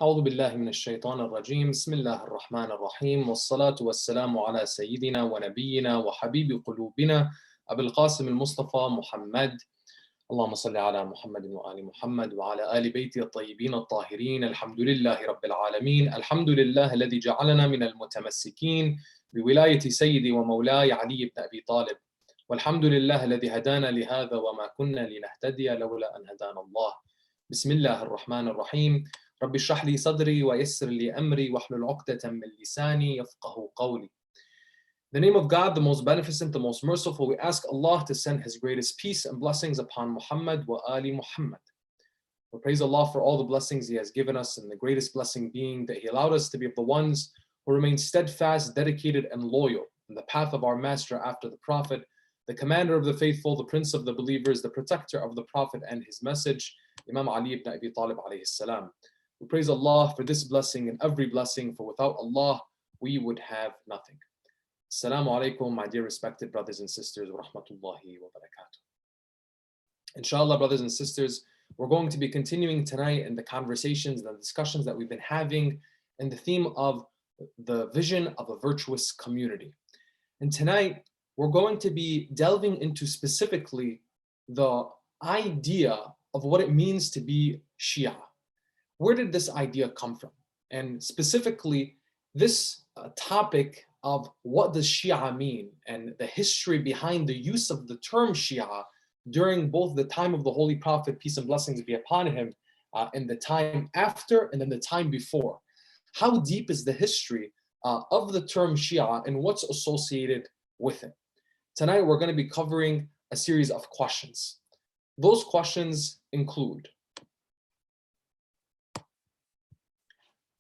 أعوذ بالله من الشيطان الرجيم بسم الله الرحمن الرحيم والصلاة والسلام على سيدنا ونبينا وحبيب قلوبنا أبي القاسم المصطفى محمد اللهم صل على محمد وآل محمد وعلى آل بيته الطيبين الطاهرين الحمد لله رب العالمين الحمد لله الذي جعلنا من المتمسكين بولاية سيدي ومولاي علي بن أبي طالب والحمد لله الذي هدانا لهذا وما كنا لنهتدي لولا أن هدانا الله بسم الله الرحمن الرحيم رب اشرح لي صدري ويسر لي أمري واحلل عقدة من لساني يفقه قولي. In the name of God, the most beneficent, the most merciful, we ask Allah to send His greatest peace and blessings upon Muhammad wa Ali Muhammad. We praise Allah for all the blessings He has given us, and the greatest blessing being that He allowed us to be of the ones who remain steadfast, dedicated, and loyal in the path of our Master after the Prophet, the commander of the faithful, the prince of the believers, the protector of the Prophet and his message, Imam Ali ibn Abi Talib alayhi salam. We praise Allah for this blessing and every blessing, for without Allah, we would have nothing. Assalamu alaikum, my dear respected brothers and sisters, wa rahmatullahi wa barakatuh. Inshallah, brothers and sisters, we're going to be continuing tonight in the conversations and the discussions that we've been having in the theme of the vision of a virtuous community. And tonight, we're going to be delving into specifically the idea of what it means to be Shia. Where did this idea come from? And specifically, this topic of what does Shia mean and the history behind the use of the term Shia during both the time of the Holy Prophet, peace and blessings be upon him, and the time after and then the time before. How deep is the history of the term Shia and what's associated with it? Tonight, we're going to be covering a series of questions. Those questions include: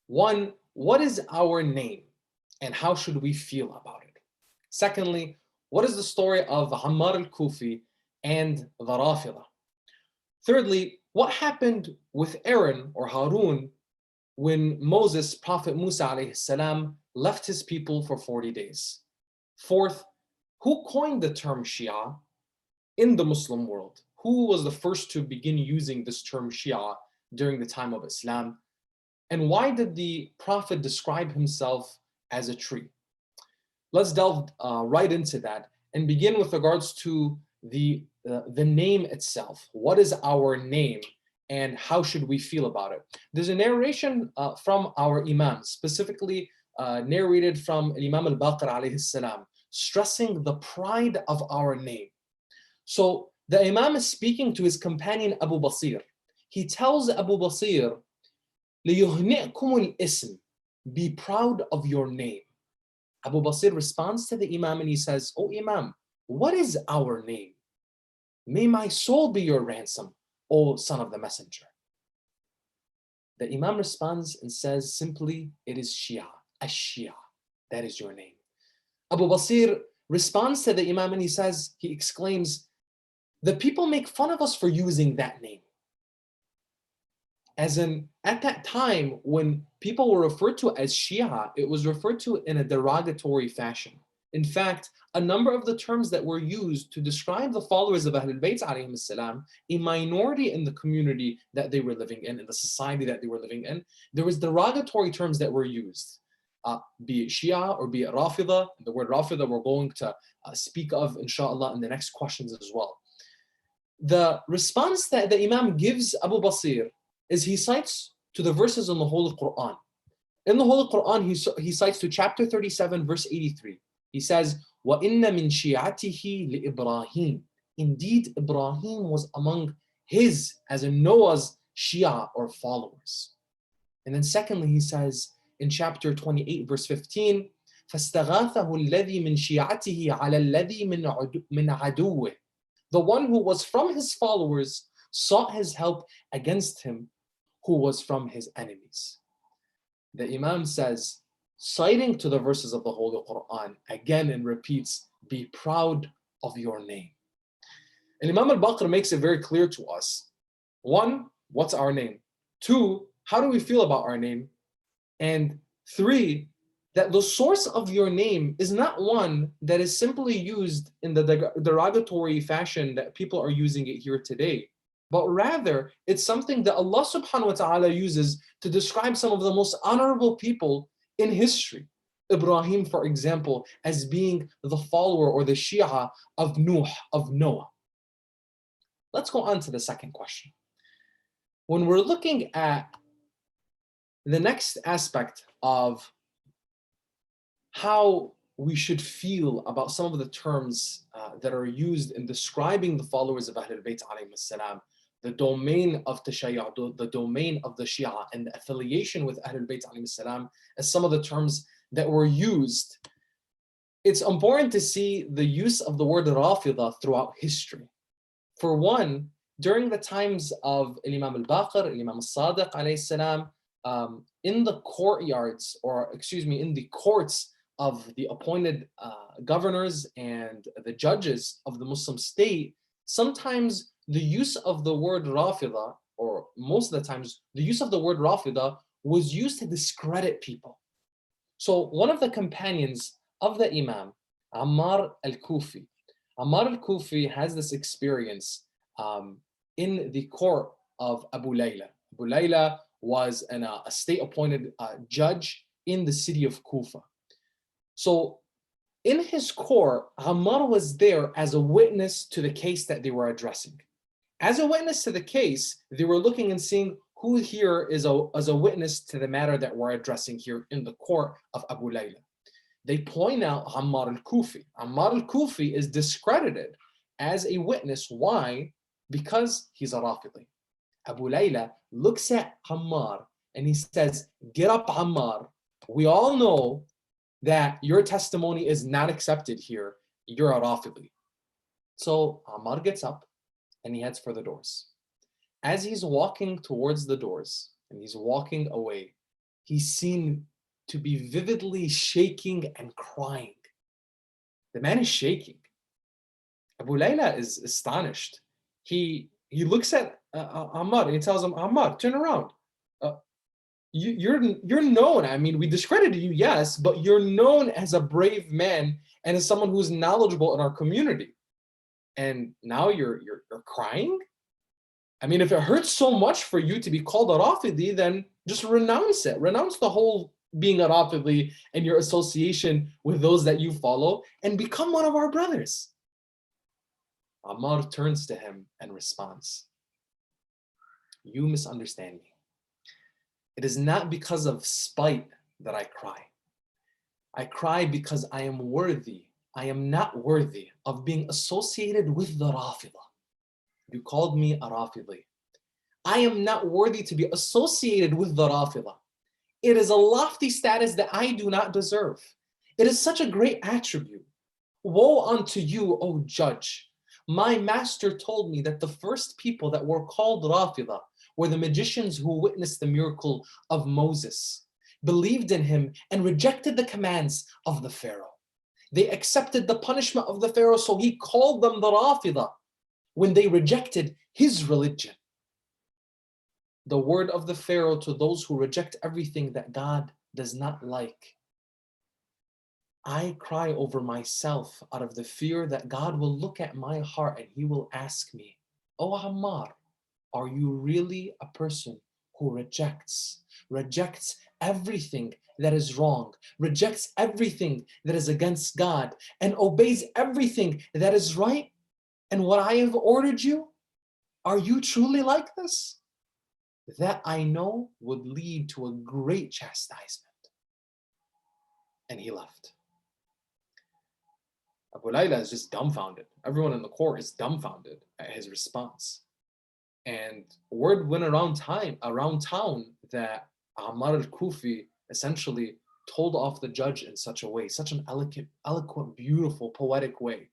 one, what is our name and how should we feel about it? Secondly, what is the story of Ammar al-Kufi and the Rafida? Thirdly, what happened with Aaron or Harun when Moses, Prophet Musa alayhi salam, left his people for 40 days? Fourth, who coined the term Shia in the Muslim world? Who was the first to begin using this term Shia during the time of Islam? And why did the Prophet describe himself as a tree? Let's delve right into that and begin with regards to the name itself. What is our name and how should we feel about it? There's a narration from our Imam, specifically narrated from Imam al-Baqir alayhi salam, stressing the pride of our name. So the Imam is speaking to his companion Abu Basir. He tells Abu Basir, لِيُهْنِئْكُمُ الْإِسْمِ, be proud of your name. Abu Basir responds to the Imam and he says, "Oh Imam, what is our name? May my soul be your ransom, O son of the messenger." The Imam responds and says simply, "It is Shia, Ash-Shia, that is your name." Abu Basir responds to the Imam and he exclaims, "The people make fun of us for using that name." As in, at that time, when people were referred to as Shia, it was referred to in a derogatory fashion. In fact, a number of the terms that were used to describe the followers of Ahlul Bayt alayhim salam, a minority in the community that they were living in the society that they were living in, there was derogatory terms that were used, be it Shia or be it Rafida. The word Rafida we're going to speak of, inshallah, in the next questions as well. The response that the Imam gives Abu Basir is he cites to the verses in the Holy Quran. In the Holy Quran, he cites to chapter 37, verse 83. He says, وَإِنَّ مِن شِيعَتِهِ لِإِبْرَاهِيمَ. Indeed, Ibrahim was among his, as in Noah's, Shia or followers. And then secondly, he says in chapter 28, verse 15, فَاسْتَغَاثَهُ الَّذِي مِن شِيعَتِهِ عَلَى الَّذِي مِنْ عَدُوِّهِ. The one who was from his followers sought his help against him who was from his enemies. The Imam says, citing to the verses of the Holy Quran, again and repeats, be proud of your name. And Imam al-Baqir makes it very clear to us. One, what's our name? Two, how do we feel about our name? And three, that the source of your name is not one that is simply used in the derogatory fashion that people are using it here today. but rather it's something that Allah subhanahu wa ta'ala uses to describe some of the most honorable people in history. Ibrahim, for example, as being the follower or the Shia of Nuh, of Noah. Let's go on to the second question. When we're looking at the next aspect of how we should feel about some of the terms that are used in describing the followers of Ahlul Bayt alayhim as-salam, the domain of Tashayyu', the domain of the Shia, and the affiliation with Ahlul Bayt alayhim as-salam, as some of the terms that were used, it's important to see the use of the word Rafidah throughout history. For one, during the times of Imam al-Baqir, Imam al-Sadiq alayhi salam, in the courtyards, or excuse me, in the courts of the appointed governors and the judges of the Muslim state, sometimes the use of the word Rafidah, or most of the times, the use of the word Rafidah was used to discredit people. So one of the companions of the Imam, Ammar al-Kufi, Ammar al-Kufi has this experience in the court of Abu Layla. Abu Layla was a state-appointed judge in the city of Kufa. So in his court, Ammar was there as a witness to the case that they were addressing. As a witness to the case, they were looking and seeing who here is as a witness to the matter that we're addressing here in the court of Abu Layla. They point out Ammar al-Kufi. Ammar al-Kufi is discredited as a witness. Why? Because he's a Rafidi. Abu Layla looks at Ammar and he says, "Get up, Ammar. We all know that your testimony is not accepted here. You're a Rafidi." So Ammar gets up and he heads for the doors. As he's walking towards the doors and he's walking away, he's seen to be vividly shaking and crying. The man is shaking. Abu Layla is astonished. He looks at Ammar and he tells him, "Ammar, turn around. You're known. I mean, we discredited you, yes, but you're known as a brave man and as someone who's knowledgeable in our community. And now you're crying? I mean, if it hurts so much for you to be called a Rafidi, then just renounce it. Renounce the whole being a Rafidi and your association with those that you follow and become one of our brothers." Ammar turns to him and responds, "You misunderstand me. It is not because of spite that I cry. I cry because I am worthy. I am not worthy of being associated with the Rafidah. You called me a Rafidi. I am not worthy to be associated with the Rafidah. It is a lofty status that I do not deserve. It is such a great attribute. Woe unto you, O judge. My master told me that the first people that were called Rafidah were the magicians who witnessed the miracle of Moses, believed in him, and rejected the commands of the Pharaoh. They accepted the punishment of the Pharaoh, so he called them the Rafidah when they rejected his religion. The word of the Pharaoh to those who reject everything that God does not like. I cry over myself out of the fear that God will look at my heart and he will ask me, O Ammar, are you really a person who rejects everything that is wrong, rejects everything that is against God, and obeys everything that is right and what I have ordered you? Are you truly like this? That I know would lead to a great chastisement." And he left. Abu Layla is just dumbfounded. Everyone in the court is dumbfounded at his response. And word went around town that Ammar al-Kufi essentially told off the judge in such a way, such an eloquent, beautiful, poetic way.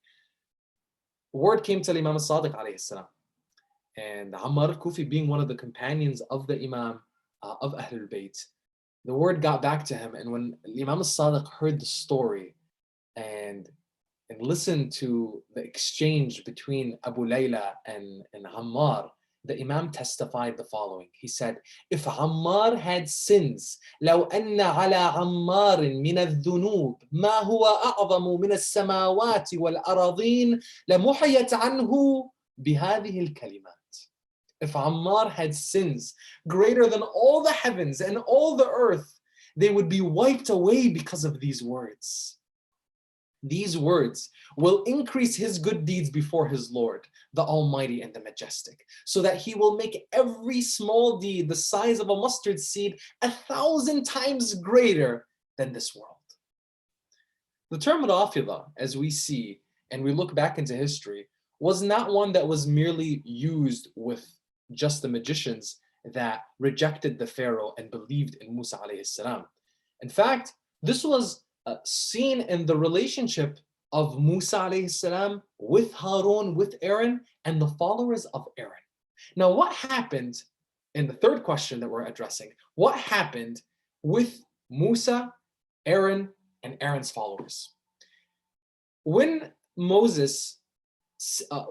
Word came to Imam al-Sadiq alayhi salam. And Ammar al-Kufi, being one of the companions of the Imam of Ahlul Bayt, the word got back to him. And when Imam al-Sadiq heard the story and listened to the exchange between Abu Layla and Ammar, the Imam testified the following. He said, "If Ammar had sins, لو أن على عمار من الذنوب ما هو أعظم من السماوات والأراضين لمحيت عنه بهذه الكلمات." if Ammar had sins greater than all the heavens and all the earth, they would be wiped away because of these words. These words will increase his good deeds before his Lord, the Almighty and the Majestic, so that he will make every small deed the size of a mustard seed 1,000 times greater than this world. The term Rafida, as we see and we look back into history, was not one that was merely used with just the magicians that rejected the Pharaoh and believed in Musa alayhi salam. In fact, this was seen in the relationship of Musa alayhi salam with Harun, with Aaron, and the followers of Aaron. Now, what happened in the third question that we're addressing? What happened with Musa, Aaron, and Aaron's followers? When Moses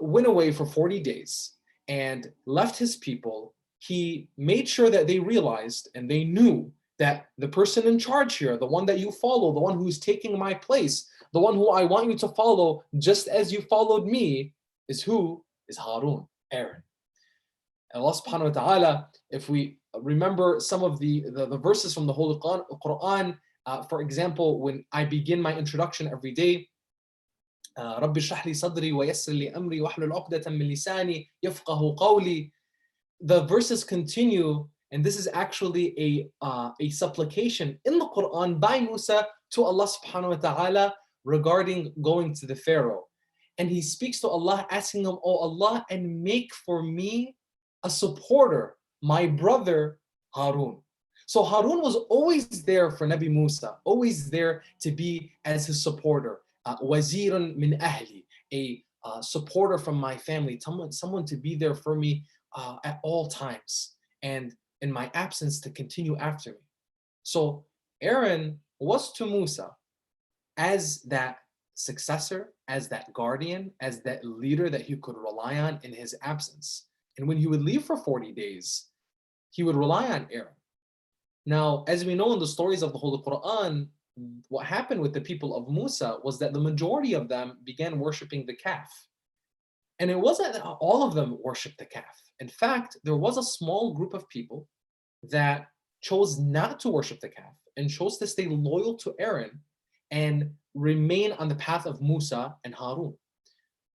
went away for 40 days and left his people, he made sure that they realized and they knew that the person in charge here, the one that you follow, the one who's taking my place, the one who I want you to follow just as you followed me, is who? Is Harun, Aaron. And Allah subhanahu wa ta'ala, if we remember some of the verses from the Holy Quran, for example, when I begin my introduction every day, رب اشرح لي صدري ويسر لي أمري واحلل عقدة من لساني يفقه قولي. The verses continue, and this is actually a supplication in the Quran by Musa to Allah subhanahu wa ta'ala regarding going to the Pharaoh. And he speaks to Allah, asking him, "Oh Allah, and make for me a supporter, my brother Harun." So Harun was always there for Nabi Musa, always there to be as his supporter. Wazirun min ahli, a supporter from my family, someone to be there for me at all times, and in my absence to continue after me. So Aaron was to Musa as that successor, as that guardian, as that leader that he could rely on in his absence. And when he would leave for 40 days, he would rely on Aaron. Now, as we know in the stories of the Holy Quran, what happened with the people of Musa was that the majority of them began worshiping the calf. And it wasn't that all of them worshiped the calf. In fact, there was a small group of people that chose not to worship the calf and chose to stay loyal to Aaron and remain on the path of Musa and Harun.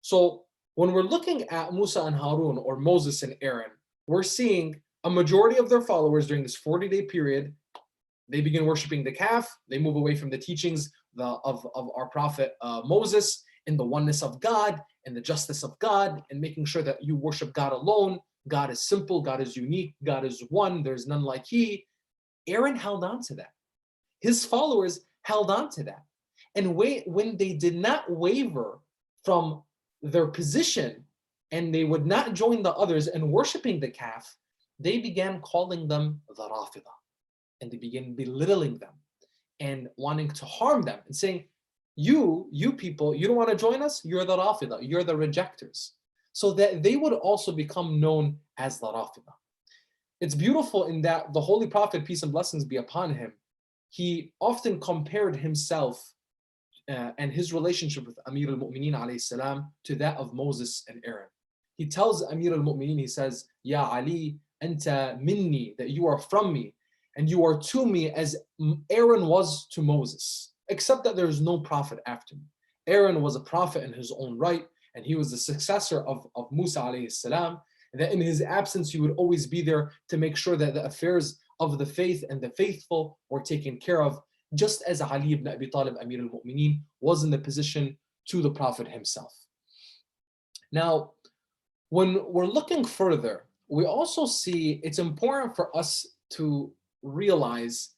So when we're looking at Musa and Harun, or Moses and Aaron, we're seeing a majority of their followers during this 40-day period, they begin worshiping the calf. They move away from the teachings of our prophet Moses in the oneness of God and the justice of God, and making sure that you worship God alone. God is simple, God is unique, God is one, there's none like he. Aaron held on to that. His followers held on to that. And when they did not waver from their position and they would not join the others in worshiping the calf, they began calling them the Rafida. And they began belittling them and wanting to harm them and saying, you people, you don't want to join us? You're the Rafida, you're the rejectors. So that they would also become known as the Rafida. It's beautiful in that the Holy Prophet, peace and blessings be upon him, he often compared himself and his relationship with Amir al-Mu'mineen alayhi salam to that of Moses and Aaron. He tells Amir al-Mu'mineen, he says, Ya Ali, anta minni, that you are from me, and you are to me as Aaron was to Moses, except that there is no prophet after me. Aaron was a prophet in his own right, and he was the successor of Musa alayhi salam, and that in his absence he would always be there to make sure that the affairs of the faith and the faithful were taken care of, just as Ali ibn Abi Talib, Amir al-Mu'mineen, was in the position to the Prophet himself. Now, when we're looking further, we also see it's important for us to realize,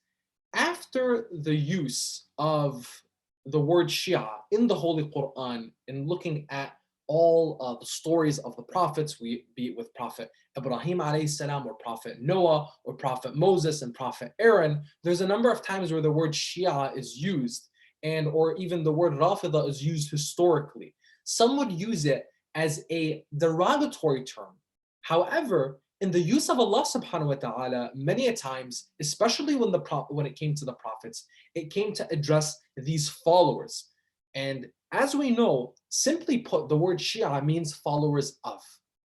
after the use of the word Shia in the Holy Quran, in looking at all the stories of the prophets, be it with Prophet Ibrahim alayhi salam, or Prophet Noah, or Prophet Moses and Prophet Aaron, there's a number of times where the word Shia is used, and or even the word Rafida is used historically. Some would use it as a derogatory term. However, in the use of Allah subhanahu wa ta'ala, many a times, especially when it came to the prophets, it came to address these followers. And as we know, simply put, the word Shia means followers of.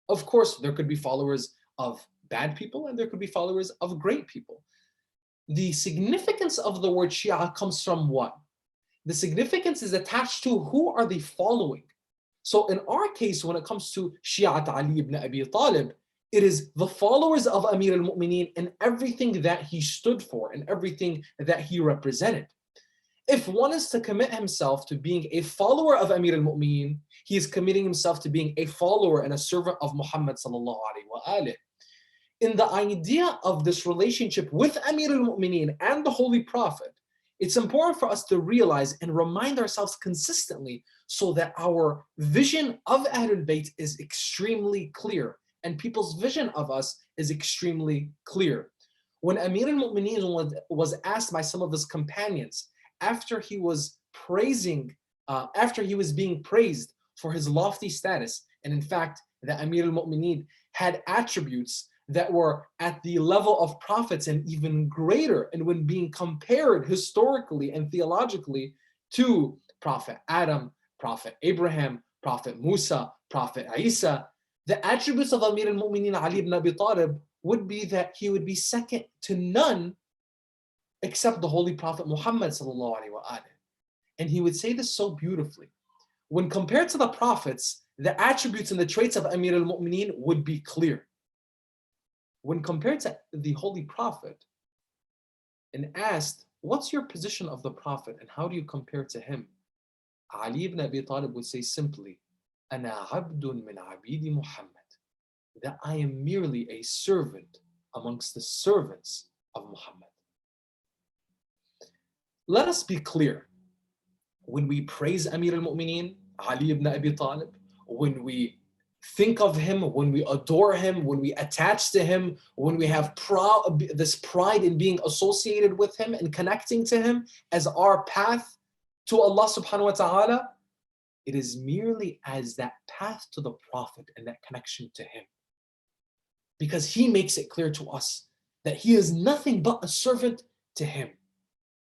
Of course, there could be followers of bad people and there could be followers of great people. The significance of the word Shia comes from what? The significance is attached to who are they following. So in our case, when it comes to Shi'at Ali ibn Abi Talib, it is the followers of Amir al-Mu'mineen and everything that he stood for and everything that he represented. If one is to commit himself to being a follower of Amir al-Mu'mineen, he is committing himself to being a follower and a servant of Muhammad sallallahu alaihi wasallam. In the idea of this relationship with Amir al-Mu'mineen and the Holy Prophet, it's important for us to realize and remind ourselves consistently so that our vision of Ahlul Bayt is extremely clear and people's vision of us is extremely clear. When Amir al-Mu'mineen was asked by some of his companions after he was being praised for his lofty status, and in fact, that Amir al-Mu'mineen had attributes that were at the level of prophets and even greater, and when being compared historically and theologically to Prophet Adam, Prophet Abraham, Prophet Musa, Prophet Isa, the attributes of Amir al-Mu'mineen Ali ibn Abi Talib would be that he would be second to none except the Holy Prophet Muhammad sallallahu alaihi wasallam. And he would say this so beautifully. When compared to the prophets, the attributes and the traits of Amir al-Mu'mineen would be clear. When compared to the Holy Prophet and asked, what's your position of the Prophet and how do you compare to him? Ali ibn Abi Talib would say simply, أَنَا عَبْدٌ مِّنْ عَبِيدِ Muhammad, that I am merely a servant amongst the servants of Muhammad. Let us be clear. When we praise Amir al-Mu'mineen, Ali ibn Abi Talib, when we think of him, when we adore him, when we attach to him, when we have this pride in being associated with him and connecting to him as our path to Allah subhanahu wa ta'ala, it is merely as that path to the Prophet and that connection to him. Because he makes it clear to us that he is nothing but a servant to him.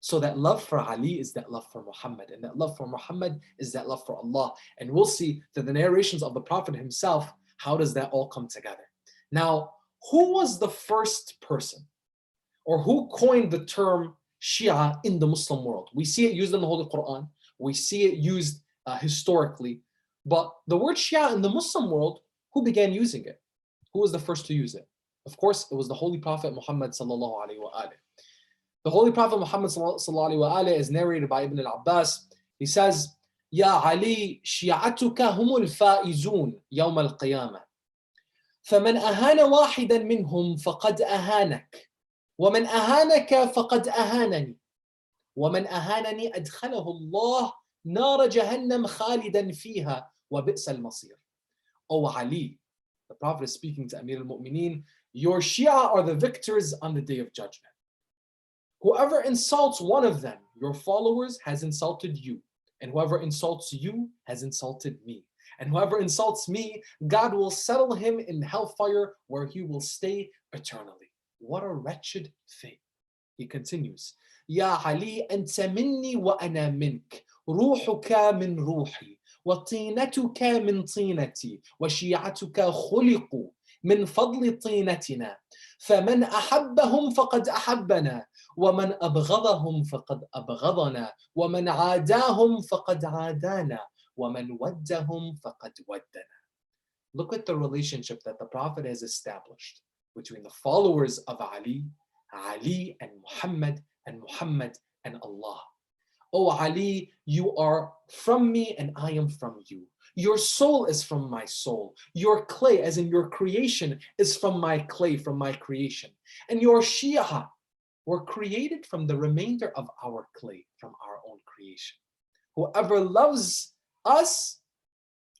So that love for Ali is that love for Muhammad, and that love for Muhammad is that love for Allah. And we'll see that the narrations of the Prophet himself, how does that all come together? Now, who was the first person, or who coined the term Shia in the Muslim world? We see it used in the Holy Quran, we see it used historically, but the word Shia in the Muslim world, who began using it? Who was the first to use it? Of course, it was the Holy Prophet Muhammad sallallahu alaihi wasallam. The Holy Prophet Muhammad sallallahu alaihi wasallam is narrated by Ibn al-Abbas. He says, Ya Ali, shi'atuka humul faizun yawm al-qiyamah. فمن أهان واحدا منهم فقد أهانك ومن أهانك فقد أهانني ومن أهانني أدخله الله نار جهنم خالدا فيها وبئس المصير. O Ali, the Prophet is speaking to Amir al-Mu'mineen, your Shia are the victors on the day of judgment. Whoever insults one of them, your followers, has insulted you. And whoever insults you has insulted me. And whoever insults me, God will settle him in hellfire where he will stay eternally. What a wretched fate. He continues, Ya Ali, anta minni wa ana mink, ruhuka min ruhi, wa tinatuka min tinati, wa shi'atuka khuliqu من فضل طينتنا فمن أحبهم فقد أحبنا ومن أبغضهم فقد أبغضنا ومن عاداهم فقد عادانا ومن ودهم فقد ودنا. Look at the relationship that the Prophet has established between the followers of Ali, Ali and Muhammad and Allah. Oh Ali, you are from me and I am from you. Your soul is from my soul. Your clay, as in your creation, is from my clay, from my creation. And your Shia were created from the remainder of our clay, from our own creation. Whoever loves us,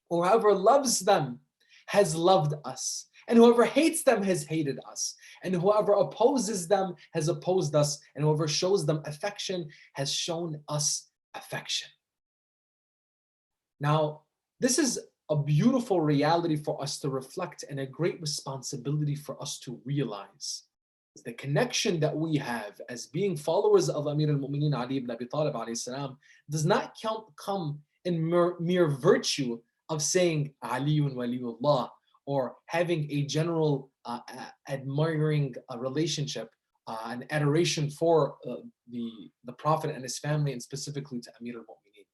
whoever loves them, has loved us. And whoever hates them has hated us. And whoever opposes them has opposed us. And whoever shows them affection has shown us affection. Now, this is a beautiful reality for us to reflect and a great responsibility for us to realize. The connection that we have as being followers of Amir al-Mu'mineen Ali ibn Abi Talib alayhi salam does not come in mere virtue of saying Aliyun Waliullah or having a general admiring relationship, an adoration for the Prophet and his family, and specifically to Amir al-Mu'mineen.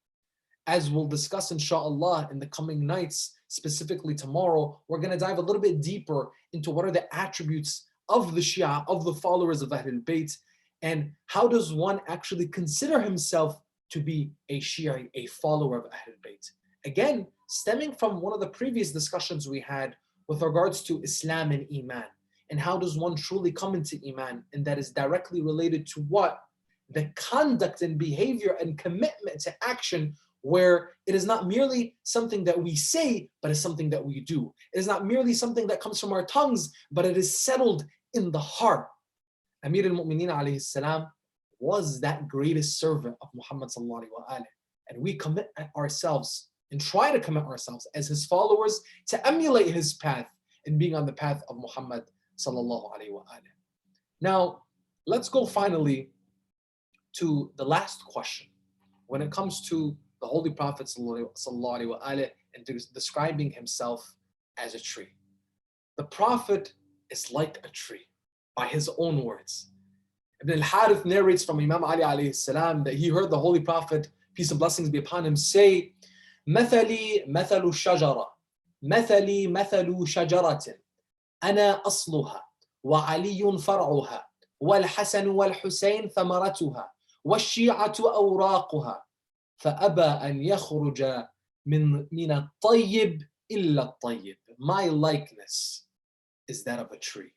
As we'll discuss inshallah in the coming nights, specifically tomorrow, we're going to dive a little bit deeper into what are the attributes of the Shia, of the followers of Ahlul Bayt, and how does one actually consider himself to be a Shia, a follower of Ahlul Bayt. Again, stemming from one of the previous discussions we had with regards to Islam and Iman, and how does one truly come into Iman, and that is directly related to what? The conduct and behavior and commitment to action, where it is not merely something that we say, but it's something that we do. It is not merely something that comes from our tongues, but it is settled in the heart. Amir al-Mu'mineen alayhi salam was that greatest servant of Muhammad sallallahu alaihi wasallam, and we commit ourselves and try to commit ourselves as his followers to emulate his path and being on the path of Muhammad sallallahu alaihi wasallam. Now, let's go finally to the last question when it comes to the Holy Prophet sallallahu alaihi wasallam and describing himself as a tree. The Prophet is like a tree, by his own words. Ibn al-Harith narrates from Imam Ali alayhi salam that he heard the Holy Prophet, peace and blessings be upon him, say, مثلي مثل الشجرة مثلي مثل شجرة أنا أصلها وعلي فرعها والحسن والحسين ثمرتها والشيعة أوراقها فأبى أن يخرج من الطيب إلا الطيب. My likeness is that of a tree.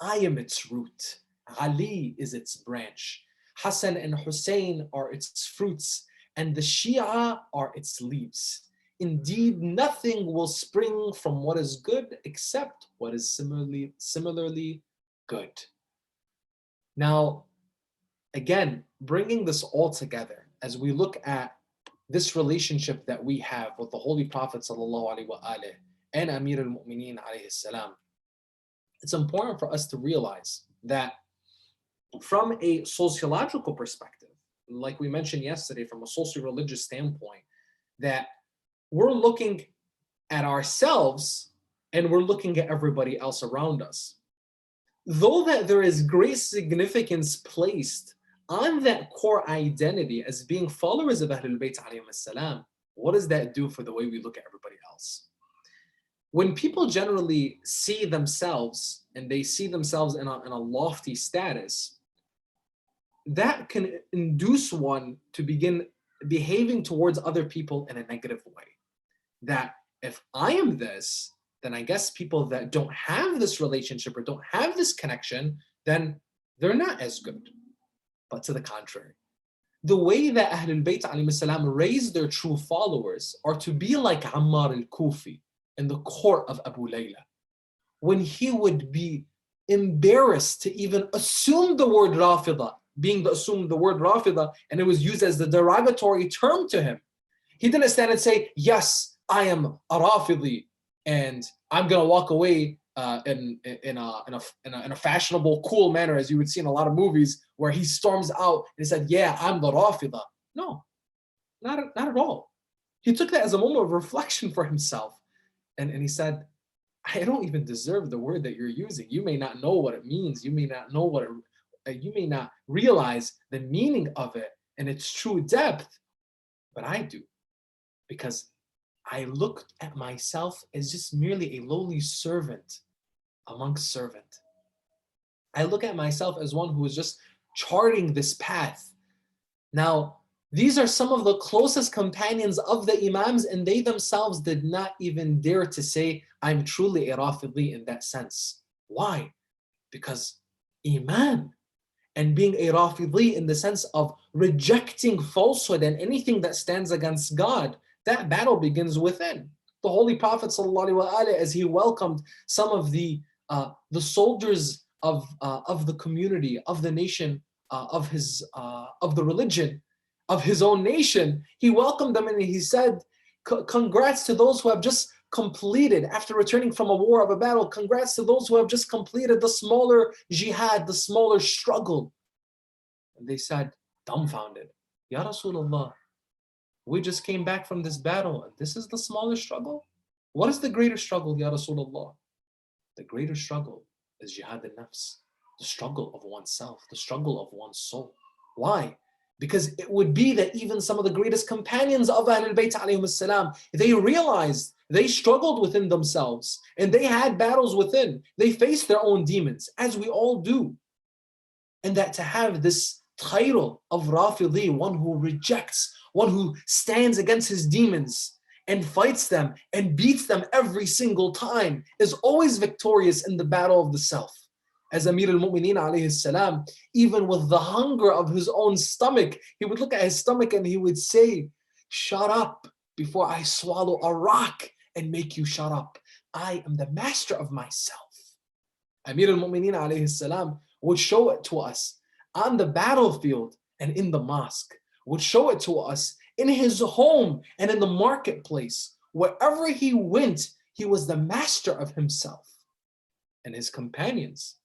I am its root. Ali is its branch. Hassan and Hussein are its fruits, and the Shia are its leaves. Indeed, nothing will spring from what is good except what is similarly good. Now, again, bringing this all together, as we look at this relationship that we have with the Holy Prophet sallallahu alaihi wasallam and Amir al-Mu'mineen alayhi salam, it's important for us to realize that from a sociological perspective, like we mentioned yesterday, from a socio-religious standpoint, that we're looking at ourselves and we're looking at everybody else around us. Though that there is great significance placed on that core identity as being followers of Ahlul Bayt alayhim as-salam, what does that do for the way we look at everybody else? When people generally see themselves and they see themselves in a lofty status, that can induce one to begin behaving towards other people in a negative way. That if I am this, then I guess people that don't have this relationship or don't have this connection, then they're not as good. But to the contrary, the way that Ahlul Bayt alayhim salam raised their true followers are to be like Ammar al-Kufi in the court of Abu Layla, when he would be embarrassed to even assume the word Rafida, assumed the word Rafida, and it was used as the derogatory term to him. He didn't stand and say, yes, I am a Rafidi, and I'm going to walk away in a fashionable, cool manner, as you would see in a lot of movies, where he storms out and he said, yeah, I'm the Rafida. No, not at all. He took that as a moment of reflection for himself. And he said, I don't even deserve the word that you're using. You may not know what it means. You may not know you may not realize the meaning of it and its true depth, but I do. Because I look at myself as just merely a lowly servant amongst servant. I look at myself as one who is just charting this path. Now, these are some of the closest companions of the Imams, and they themselves did not even dare to say, I'm truly a Rafidi in that sense. Why? Because Iman and being a Rafidi in the sense of rejecting falsehood and anything that stands against God, that battle begins within. The Holy Prophet ﷺ, as he welcomed some of the soldiers of the community, of the nation, of the religion, of his own nation, he welcomed them and he said, congrats to those who have just completed, after returning from a war of a battle, congrats to those who have just completed the smaller jihad, the smaller struggle. And they said, dumbfounded, Ya Rasulullah, we just came back from this battle and this is the smaller struggle? What is the greater struggle, Ya Rasulullah? The greater struggle is jihad al-nafs, the struggle of oneself, the struggle of one's soul. Why? Because it would be that even some of the greatest companions of Ahlul Bayt alayhim salam, they realized they struggled within themselves and they had battles within. They faced their own demons, as we all do. And that to have this title of Rafidi, one who rejects, one who stands against his demons and fights them and beats them every single time, is always victorious in the battle of the self. As Amir al-Mu'mineen alayhi salam, even with the hunger of his own stomach, he would look at his stomach and he would say, shut up before I swallow a rock and make you shut up. I am the master of myself. Amir al-Mu'mineen alayhi salam would show it to us on the battlefield and in the mosque, would show it to us in his home and in the marketplace. Wherever he went, he was the master of himself. And his companions,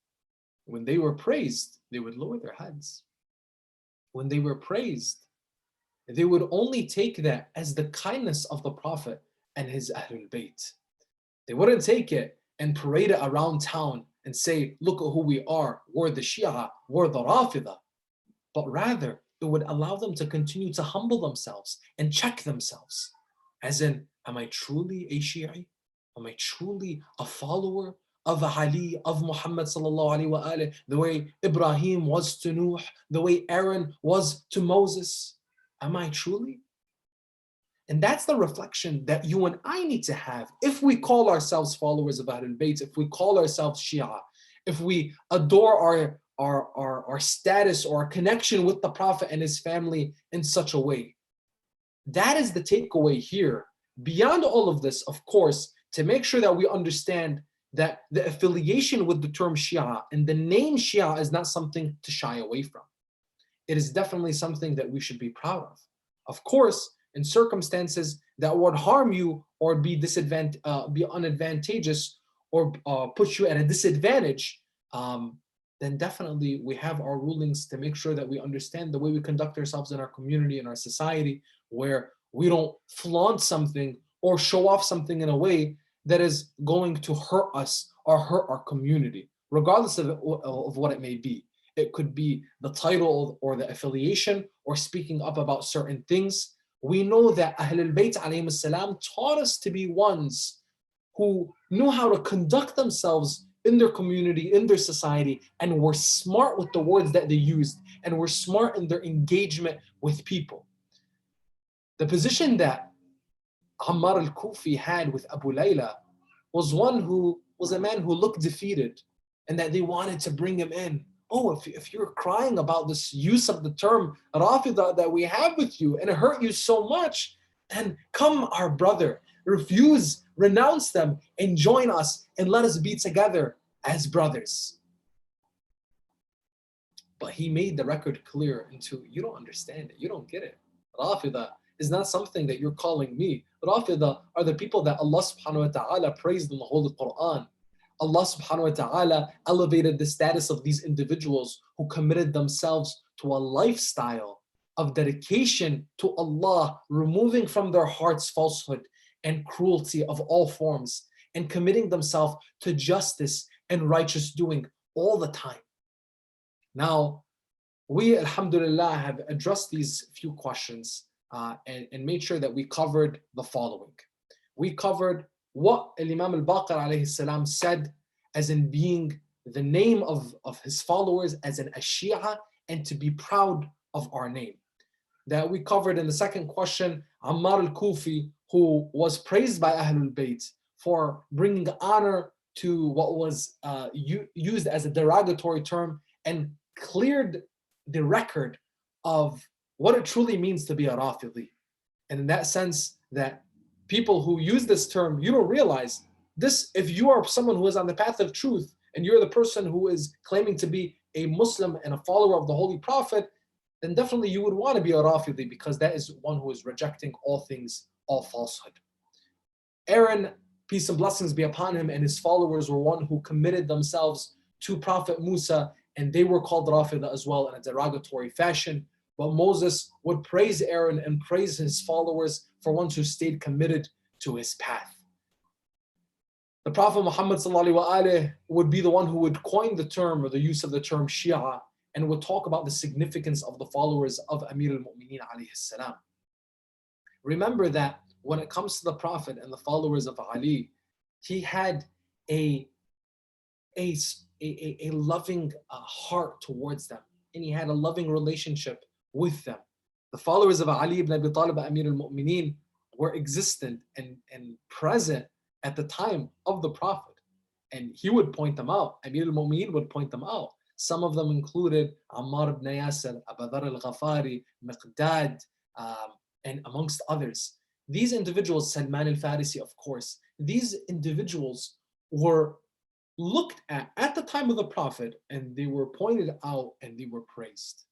when they were praised, they would lower their heads. When they were praised, they would only take that as the kindness of the Prophet and his Ahlul Bayt. They wouldn't take it and parade it around town and say, look at who we are, we're the Shia, we're the Rafida. But rather, it would allow them to continue to humble themselves and check themselves. As in, am I truly a Shi'i? Am I truly a follower of Ali, of Muhammad sallallahu alaihi wasallam, the way Ibrahim was to Nuh, the way Aaron was to Moses? Am I truly? And that's the reflection that you and I need to have if we call ourselves followers of Ahlul Bayt, if we call ourselves Shia, if we adore our status or our connection with the Prophet and his family in such a way. That is the takeaway here. Beyond all of this, of course, to make sure that we understand that the affiliation with the term Shia and the name Shia is not something to shy away from. It is definitely something that we should be proud of. Of course, in circumstances that would harm you or be unadvantageous or put you at a disadvantage, then definitely we have our rulings to make sure that we understand the way we conduct ourselves in our community, in our society, where we don't flaunt something or show off something in a way that is going to hurt us or hurt our community, regardless of what it may be. It could be the title or the affiliation or speaking up about certain things. We know that Ahlul Bayt alayhim salam taught us to be ones who knew how to conduct themselves in their community, in their society, and were smart with the words that they used, and were smart in their engagement with people. The position that Ammar al-Kufi had with Abu Layla was one who was a man who looked defeated, and that they wanted to bring him in. Oh, if you're crying about this use of the term Rafida that we have with you, and it hurt you so much, then come, our brother, refuse, renounce them, and join us, and let us be together as brothers. But he made the record clear into, you don't understand it, you don't get it. Rafida is not something that you're calling me. Rafida are the people that Allah subhanahu wa ta'ala praised in the Holy Quran. Allah subhanahu wa ta'ala elevated the status of these individuals who committed themselves to a lifestyle of dedication to Allah, removing from their hearts falsehood and cruelty of all forms, and committing themselves to justice and righteous doing all the time. Now, we, alhamdulillah, have addressed these few questions and made sure that we covered the following. We covered what Imam al-Baqir alayhi salam said as in being the name of his followers as an Ashia, and to be proud of our name. That we covered in the second question, Ammar al-Kufi, who was praised by Ahlul Bayt for bringing honor to what was used as a derogatory term, and cleared the record of what it truly means to be a Rafidi. And in that sense, that people who use this term, you don't realize this. If you are someone who is on the path of truth, and you're the person who is claiming to be a Muslim and a follower of the Holy Prophet, then definitely you would want to be a Rafidi, because that is one who is rejecting all things, all falsehood. Aaron, peace and blessings be upon him, and his followers were one who committed themselves to Prophet Musa, and they were called Rafida as well in a derogatory fashion. But Moses would praise Aaron and praise his followers for ones who stayed committed to his path. The Prophet Muhammad ﷺ would be the one who would coin the term or the use of the term Shia and would talk about the significance of the followers of Amir al-Mu'mineen alayhi salam. Remember that when it comes to the Prophet and the followers of Ali, he had a loving heart towards them, and he had a loving relationship with them. The followers of Ali ibn Abi Talib, Amir al-Mu'mineen, were existent and present at the time of the Prophet. And he would point them out. Amir al-Mu'mineen would point them out. Some of them included Ammar ibn Yasir, Abu Dharr al-Ghafari, Miqdad, and amongst others. These individuals, Salman al-Farisi, of course, these individuals were looked at the time of the Prophet, and they were pointed out and they were praised.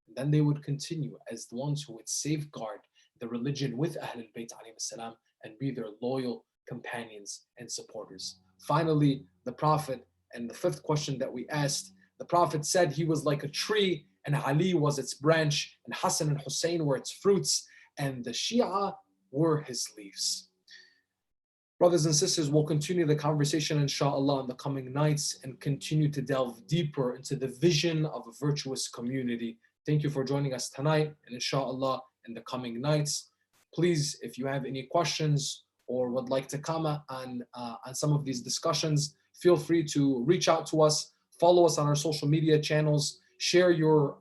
And then they would continue as the ones who would safeguard the religion with Ahlul Bayt alayhi salam and be their loyal companions and supporters. Finally, the Prophet, and the fifth question that we asked, the Prophet said he was like a tree and Ali was its branch and Hassan and Hussein were its fruits and the Shia were his leaves. Brothers and sisters, we'll continue the conversation inshallah in the coming nights and continue to delve deeper into the vision of a virtuous community. Thank you for joining us tonight, and inshallah in the coming nights. Please, if you have any questions or would like to comment on some of these discussions, feel free to reach out to us, follow us on our social media channels, share your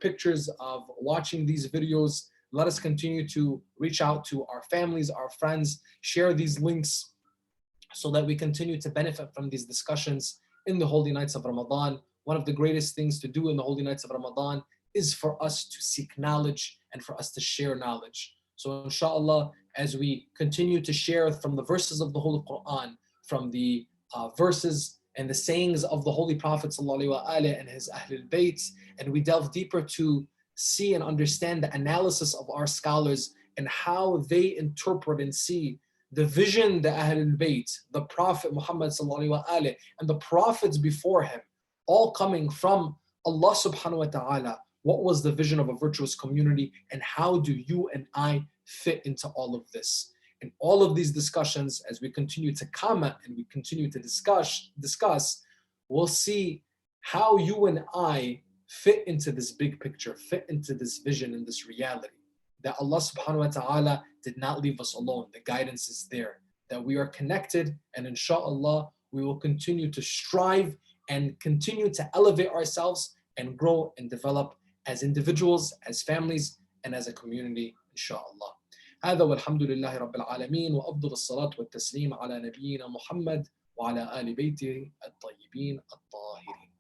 pictures of watching these videos. Let us continue to reach out to our families, our friends, share these links so that we continue to benefit from these discussions in the holy nights of Ramadan. One of the greatest things to do in the holy nights of Ramadan is for us to seek knowledge and for us to share knowledge. So inshallah, as we continue to share from the verses of the Holy Quran, from the verses and the sayings of the Holy Prophet ﷺ and his Ahlul Bayt, and we delve deeper to see and understand the analysis of our scholars and how they interpret and see the vision that Ahlul Bayt, the Prophet Muhammad ﷺ, and the prophets before him, all coming from Allah subhanahu wa ta'ala. What was the vision of a virtuous community, and how do you and I fit into all of this? In all of these discussions, as we continue to comment and we continue to discuss, we'll see how you and I fit into this big picture, fit into this vision and this reality. That Allah subhanahu wa ta'ala did not leave us alone. The guidance is there. That we are connected, and inshallah, we will continue to strive and continue to elevate ourselves and grow and develop as individuals, as families, and as a community, inshallah. هذا والحمد لله رب العالمين وأفضل الصلاة والتسليم على نبينا محمد وعلى آل بيته الطيبين الطاهرين.